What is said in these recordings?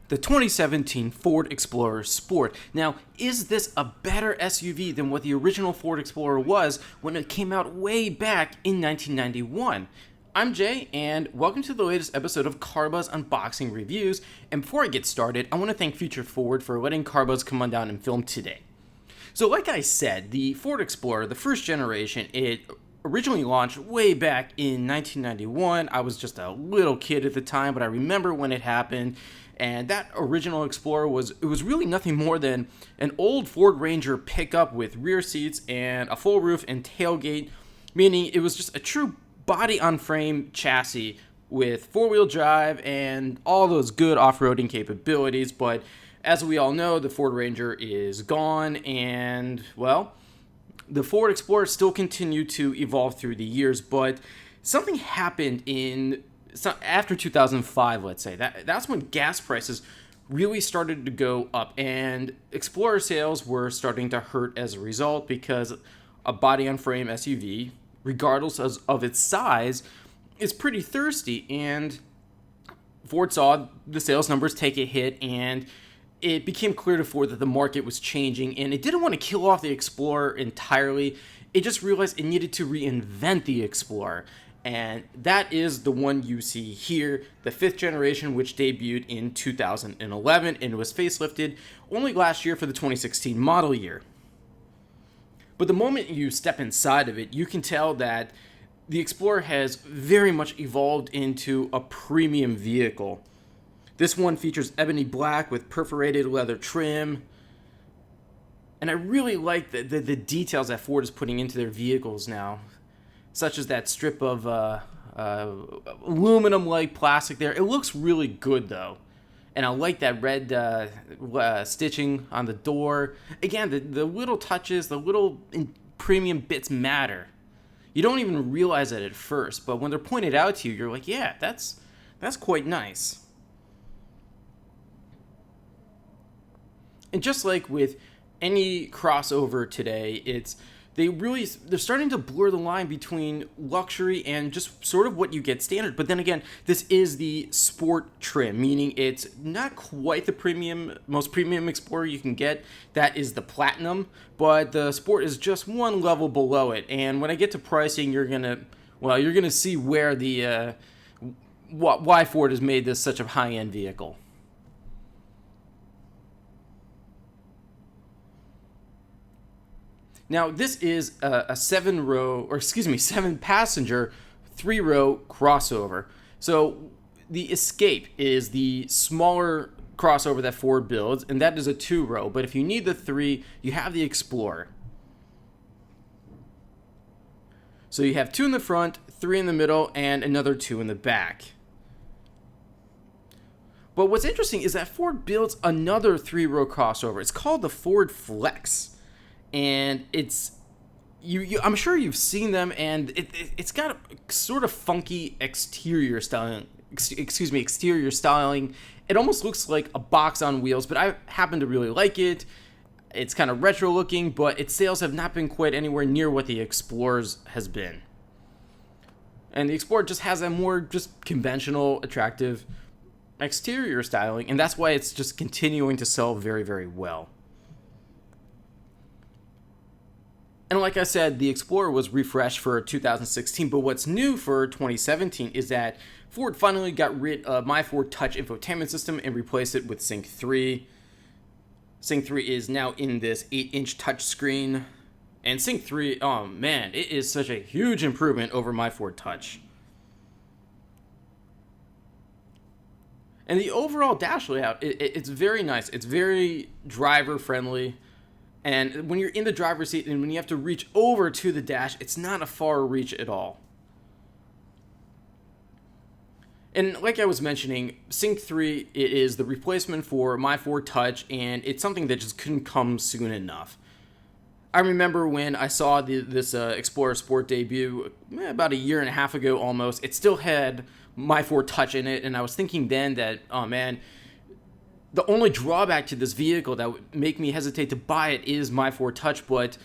the 2017 Ford Explorer Sport. Now, is this a better SUV than what the original Ford Explorer was when it came out way back in 1991? I'm Jay, and welcome to the latest episode of CarBuzz Unboxing Reviews. And before I get started, I want to thank Future Ford for letting CarBuzz come on down and film today. So like I said, the Ford Explorer, the first generation, it originally launched way back in 1991. I was just a little kid at the time, but I remember when it happened. And that original Explorer was really nothing more than an old Ford Ranger pickup with rear seats and a full roof and tailgate, meaning it was just a true body-on-frame chassis with four-wheel drive and all those good off-roading capabilities. But as we all know, the Ford Ranger is gone, and, well, the Ford Explorer still continued to evolve through the years, but something happened after 2005, let's say. That's when gas prices really started to go up, and Explorer sales were starting to hurt as a result because a body-on-frame SUV, regardless of its size, is pretty thirsty, and Ford saw the sales numbers take a hit, and it became clear to Ford that the market was changing, and it didn't want to kill off the Explorer entirely. It just realized it needed to reinvent the Explorer. And that is the one you see here, the 5th generation, which debuted in 2011 and was facelifted only last year for the 2016 model year. But the moment you step inside of it, you can tell that the Explorer has very much evolved into a premium vehicle. This one features ebony black with perforated leather trim. And I really like the details that Ford is putting into their vehicles now, such as that strip of aluminum-like plastic there. It looks really good, though. And I like that red stitching on the door. Again, the little touches, the little premium bits matter. You don't even realize it at first, but when they're pointed out to you, you're like, yeah, that's quite nice. And just like with any crossover today, they're starting to blur the line between luxury and just sort of what you get standard. But then again, this is the sport trim, meaning it's not quite the most premium Explorer you can get. That is the Platinum, but the Sport is just one level below it. And when I get to pricing, you're gonna see where why Ford has made this such a high-end vehicle. Now, this is a 7-passenger, 3-row crossover. So the Escape is the smaller crossover that Ford builds, and that is a 2-row. But if you need the 3, you have the Explorer. So you have 2 in the front, 3 in the middle, and another 2 in the back. But what's interesting is that Ford builds another 3-row crossover. It's called the Ford Flex. And I'm sure you've seen them, and it's got a sort of funky exterior styling. It almost looks like a box on wheels, but I happen to really like it. It's kind of retro looking, but its sales have not been quite anywhere near what the Explorer's has been. And the Explorer just has a more just conventional, attractive exterior styling, and that's why it's just continuing to sell very, very well. And like I said, the Explorer was refreshed for 2016, but what's new for 2017 is that Ford finally got rid of My Ford Touch Infotainment System and replaced it with Sync 3. Sync 3 is now in this 8-inch touchscreen. And Sync 3, oh man, it is such a huge improvement over My Ford Touch. And the overall dash layout, it's very nice. It's very driver-friendly. And when you're in the driver's seat and when you have to reach over to the dash, it's not a far reach at all. And like I was mentioning, Sync 3 is the replacement for My Ford Touch, and it's something that just couldn't come soon enough. I remember when I saw this Explorer Sport debut about a year and a half ago almost, it still had My Ford Touch in it, and I was thinking then that, oh man, the only drawback to this vehicle that would make me hesitate to buy it is My Ford Touch, but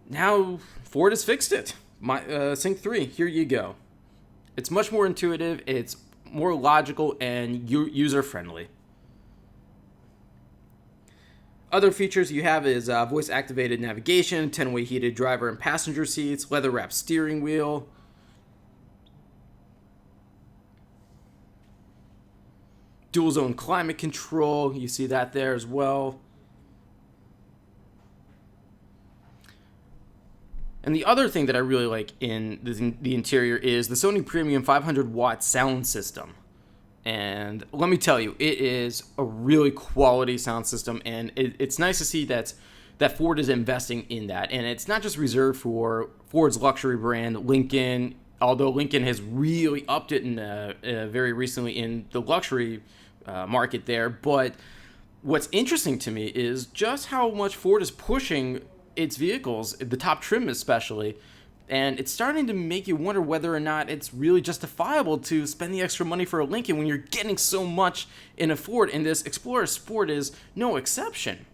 now Ford has fixed it. Sync 3, here you go. It's much more intuitive, it's more logical, and user-friendly. Other features you have is voice-activated navigation, 10-way heated driver and passenger seats, leather-wrapped steering wheel, dual-zone climate control. You see that there as well. And the other thing that I really like in the interior is the Sony Premium 500-watt sound system. And let me tell you, it is a really quality sound system, and it's nice to see that Ford is investing in that. And it's not just reserved for Ford's luxury brand, Lincoln, although Lincoln has really upped it in very recently in the luxury market there. But what's interesting to me is just how much Ford is pushing its vehicles, the top trim especially, and it's starting to make you wonder whether or not it's really justifiable to spend the extra money for a Lincoln when you're getting so much in a Ford, and this Explorer Sport is no exception.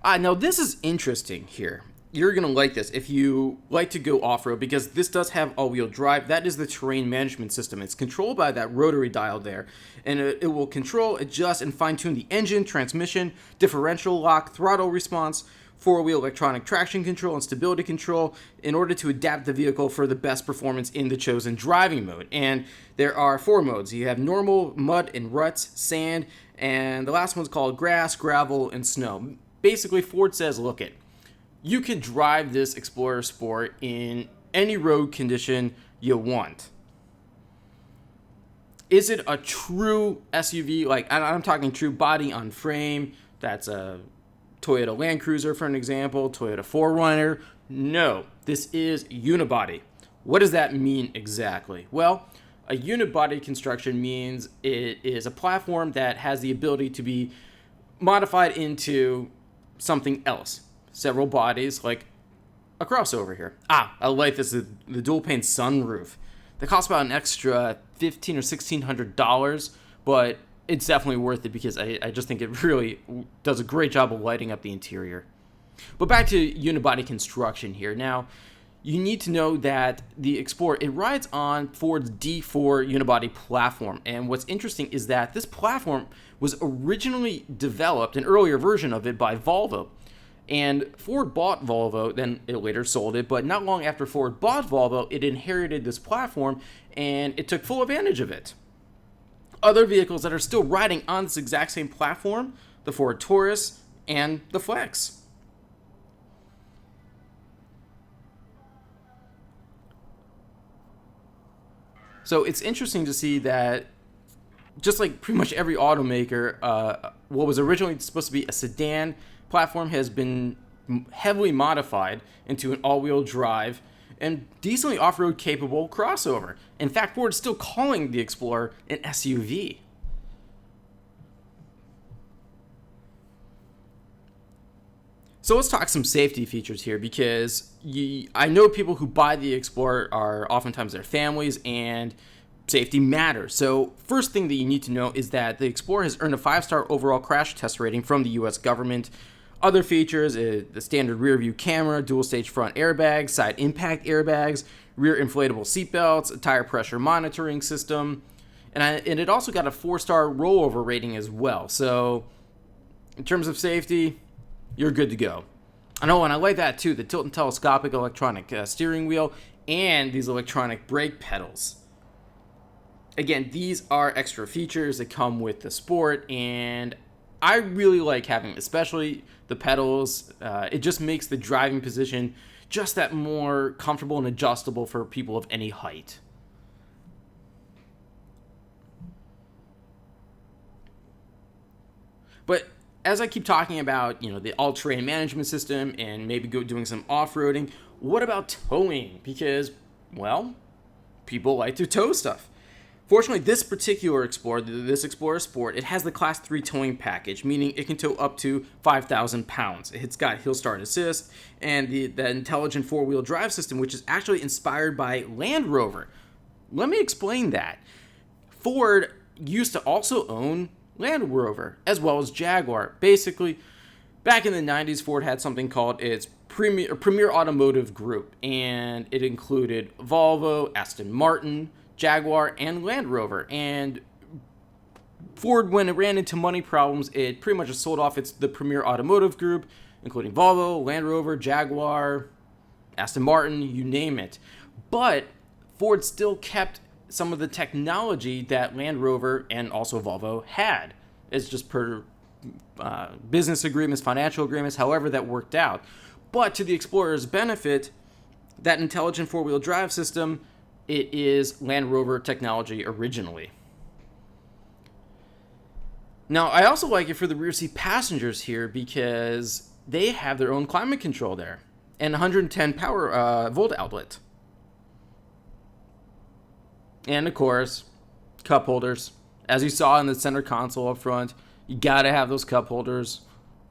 Now this is interesting here. You're going to like this if you like to go off-road, because this does have all-wheel drive. That is the terrain management system. It's controlled by that rotary dial there, and it will control, adjust, and fine-tune the engine, transmission, differential lock, throttle response, four-wheel electronic traction control, and stability control in order to adapt the vehicle for the best performance in the chosen driving mode. And there are 4 modes. You have normal, mud and ruts, sand, and the last one's called grass, gravel, and snow. Basically, Ford says, look it, you can drive this Explorer Sport in any road condition you want. Is it a true SUV? Like, I'm talking true body on frame. That's a Toyota Land Cruiser, for an example, Toyota 4Runner. No, this is unibody. What does that mean exactly? Well, a unibody construction means it is a platform that has the ability to be modified into something else. Several bodies, like a crossover here. I like this, the dual pane sunroof. They cost about an extra $1,500 or $1,600, but it's definitely worth it because I just think it really does a great job of lighting up the interior. But back to unibody construction here. Now, you need to know that the Explorer, it rides on Ford's D4 unibody platform. And what's interesting is that this platform was originally developed, an earlier version of it, by Volvo. And Ford bought Volvo, then it later sold it, but not long after Ford bought Volvo, it inherited this platform, and it took full advantage of it. Other vehicles that are still riding on this exact same platform, the Ford Taurus and the Flex. So it's interesting to see that just like pretty much every automaker, what was originally supposed to be a sedan platform has been heavily modified into an all-wheel drive and decently off-road capable crossover. In fact, Ford is still calling the Explorer an SUV. So let's talk some safety features here, because I know people who buy the Explorer are oftentimes their families, and safety matters. So first thing that you need to know is that the Explorer has earned a 5-star overall crash test rating from the US government. Other features is the standard rear view camera, dual stage front airbags, side impact airbags, rear inflatable seatbelts, a tire pressure monitoring system, and it also got a 4-star rollover rating as well. So in terms of safety, you're good to go. I know, and I like that too, the tilt and telescopic electronic steering wheel and these electronic brake pedals. Again, these are extra features that come with the Sport, and I really like having, especially the pedals. It just makes the driving position just that more comfortable and adjustable for people of any height. But as I keep talking about, the all-terrain management system and maybe doing some off-roading, what about towing? Because, well, people like to tow stuff. Fortunately, this particular Explorer, this Explorer Sport, it has the Class 3 towing package, meaning it can tow up to 5,000 pounds. It's got hill start assist and the intelligent four-wheel drive system, which is actually inspired by Land Rover. Let me explain that. Ford used to also own Land Rover, as well as Jaguar. Basically, back in the 90s, Ford had something called its Premier Automotive Group, and it included Volvo, Aston Martin, Jaguar, and Land Rover. And Ford, when it ran into money problems, it pretty much just sold off the premier automotive group, including Volvo, Land Rover, Jaguar, Aston Martin, you name it. But Ford still kept some of the technology that Land Rover and also Volvo had. It's just per business agreements, financial agreements, however that worked out. But to the Explorer's benefit, that intelligent four-wheel drive system, it is Land Rover technology originally. Now, I also like it for the rear seat passengers here because they have their own climate control there and 110 volt outlet. And of course, cup holders. As you saw in the center console up front, you gotta have those cup holders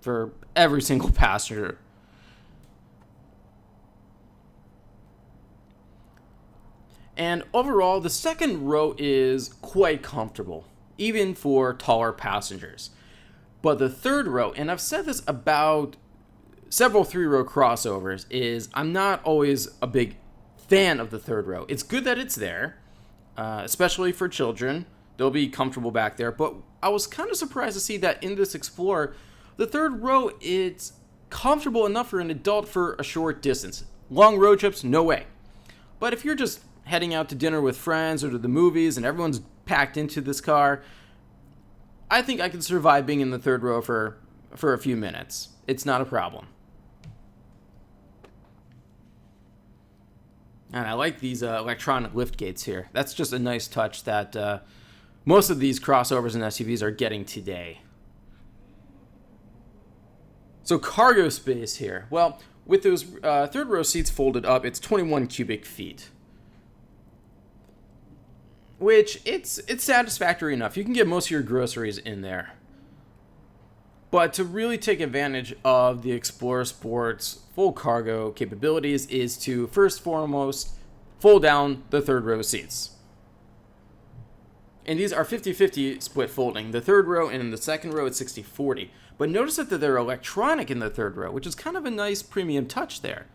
for every single passenger. And overall, the second row is quite comfortable, even for taller passengers. But the third row, and I've said this about several three-row crossovers, is I'm not always a big fan of the third row. It's good that it's there, especially for children. They'll be comfortable back there. But I was kind of surprised to see that in this Explorer, the third row, it's comfortable enough for an adult for a short distance. Long road trips, no way. But if you're just heading out to dinner with friends or to the movies and everyone's packed into this car, I think I could survive being in the third row for a few minutes. It's not a problem. And I like these electronic lift gates here. That's just a nice touch that most of these crossovers and SUVs are getting today. So cargo space here. Well, with those third row seats folded up, it's 21 cubic feet. Which, it's satisfactory enough. You can get most of your groceries in there. But to really take advantage of the Explorer Sport's full cargo capabilities is to, first and foremost, fold down the third row seats. And these are 50-50 split folding. The third row and in the second row, it's 60-40. But notice that they're electronic in the third row, which is kind of a nice premium touch there.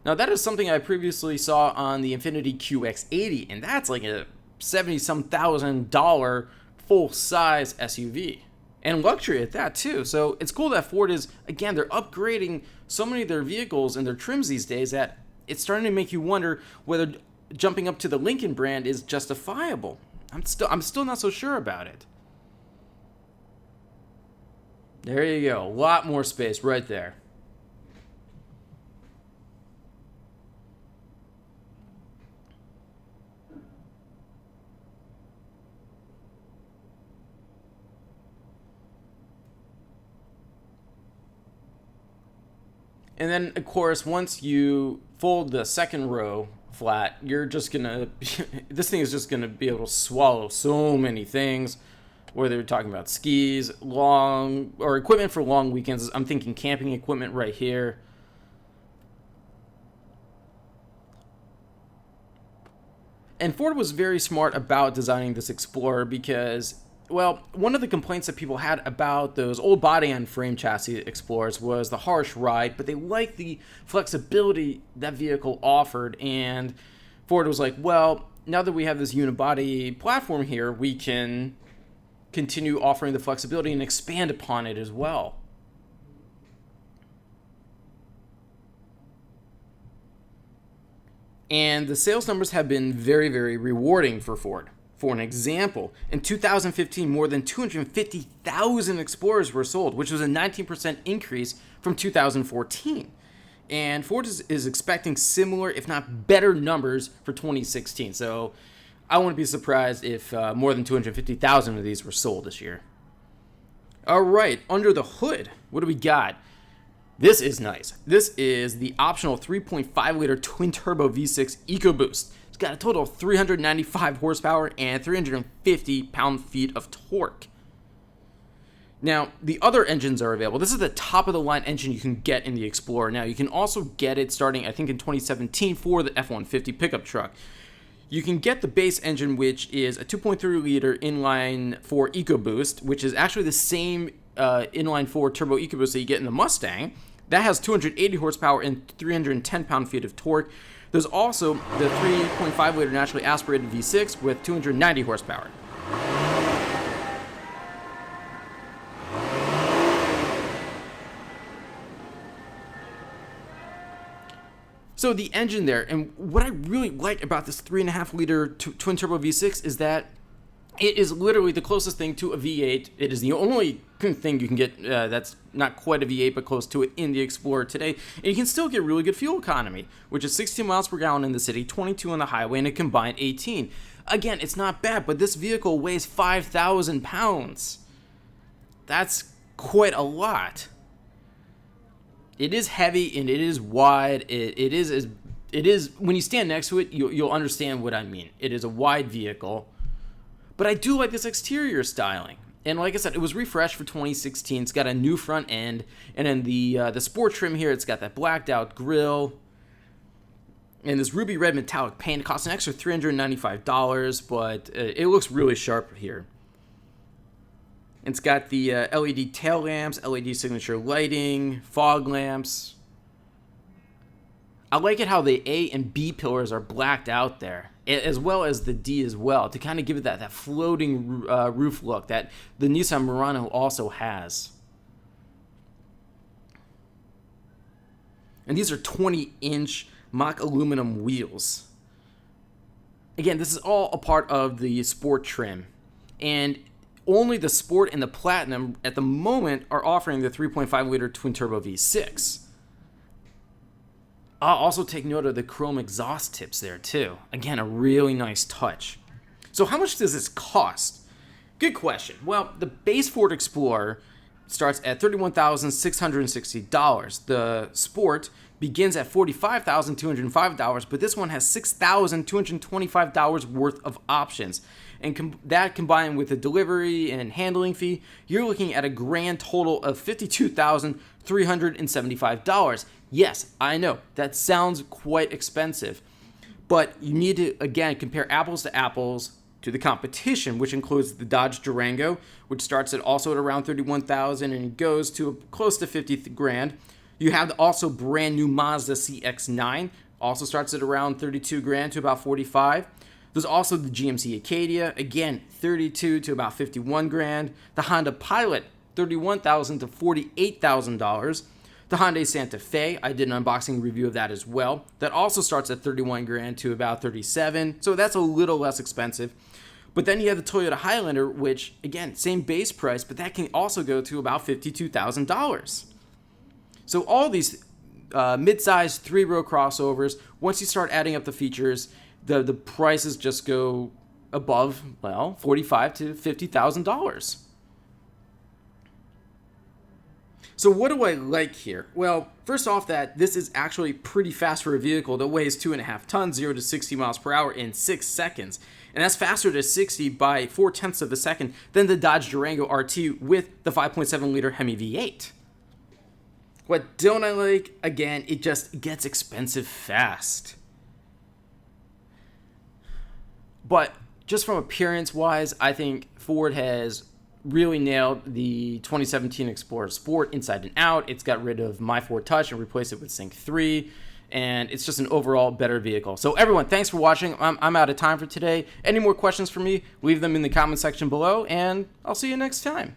Now, that is something I previously saw on the Infiniti QX80, and that's like a $70-some thousand full-size SUV. And luxury at that, too. So it's cool that Ford is, again, they're upgrading so many of their vehicles and their trims these days that it's starting to make you wonder whether jumping up to the Lincoln brand is justifiable. I'm still not so sure about it. There you go. A lot more space right there. And then, of course, once you fold the second row flat, you're just gonna, this thing is just gonna be able to swallow so many things, whether you're talking about skis, or equipment for long weekends. I'm thinking camping equipment right here. And Ford was very smart about designing this Explorer because, well, one of the complaints that people had about those old body-on-frame chassis Explorers was the harsh ride, but they liked the flexibility that vehicle offered, and Ford was like, well, now that we have this unibody platform here, we can continue offering the flexibility and expand upon it as well. And the sales numbers have been very, very rewarding for Ford. For an example, in 2015, more than 250,000 Explorers were sold, which was a 19% increase from 2014. And Ford is expecting similar, if not better, numbers for 2016. So I wouldn't be surprised if more than 250,000 of these were sold this year. All right, under the hood, what do we got? This is nice. This is the optional 3.5-liter twin-turbo V6 EcoBoost. It's got a total of 395 horsepower and 350 pound-feet of torque. Now, the other engines are available. This is the top-of-the-line engine you can get in the Explorer. Now, you can also get it starting, I think, in 2017 for the F-150 pickup truck. You can get the base engine, which is a 2.3-liter inline-4 EcoBoost, which is actually the same inline-4 turbo EcoBoost that you get in the Mustang. That has 280 horsepower and 310 pound-feet of torque. There's also the 3.5 liter naturally aspirated V6 with 290 horsepower. So the engine there, and what I really like about this 3.5 liter twin turbo V6 is that it is literally the closest thing to a V8. It is the only thing you can get that's not quite a V8, but close to it in the Explorer today. And you can still get really good fuel economy, which is 16 miles per gallon in the city, 22 on the highway, and a combined 18. Again, it's not bad, but this vehicle weighs 5,000 pounds. That's quite a lot. It is heavy and it is wide. It is when you stand next to it, you'll understand what I mean. It is a wide vehicle. But I do like this exterior styling. And like I said, it was refreshed for 2016. It's got a new front end. And then the sport trim here, it's got that blacked out grille. And this ruby red metallic paint. It costs an extra $395, but it looks really sharp here. It's got the LED tail lamps, LED signature lighting, fog lamps. I like it how the A and B pillars are blacked out there, as well as the D as well, to kind of give it that floating roof look that the Nissan Murano also has. And these are 20-inch mock aluminum wheels. Again, this is all a part of the sport trim. And only the Sport and the Platinum at the moment are offering the 3.5 liter twin turbo V6. I'll also take note of the chrome exhaust tips there too. Again, a really nice touch. So how much does this cost? Good question. Well, the base Ford Explorer starts at $31,660. The Sport begins at $45,205, but this one has $6,225 worth of options. And that combined with the delivery and handling fee, you're looking at a grand total of $52,375. Yes, I know, that sounds quite expensive. But you need to, again, compare apples to apples to the competition, which includes the Dodge Durango, which starts at also at around $31,000 and goes to close to $50,000. You have the also brand new Mazda CX-9, also starts at around $32,000 to about $45,000. There's also the GMC Acadia, again, $32,000 to about $51,000. The Honda Pilot, $31,000 to $48,000. The Hyundai Santa Fe, I did an unboxing review of that as well. That also starts at $31,000 to about $37,000, so that's a little less expensive. But then you have the Toyota Highlander, which, again, same base price, but that can also go to about $52,000. So all these mid-size three-row crossovers, once you start adding up the features, the prices just go above, well, $45,000 to $50,000. So what do I like here? Well, first off, that this is actually pretty fast for a vehicle that weighs 2.5 tons, 0 to 60 miles per hour in 6 seconds. And that's faster to 60 by 0.4 of a second than the Dodge Durango RT with the 5.7 liter Hemi V8. What don't I like? Again, it just gets expensive fast. But just from appearance-wise, I think Ford has really nailed the 2017 Explorer Sport inside and out. It's got rid of My Ford Touch and replaced it with Sync 3. And it's just an overall better vehicle. So everyone, thanks for watching. I'm out of time for today. Any more questions for me, leave them in the comment section below, and I'll see you next time.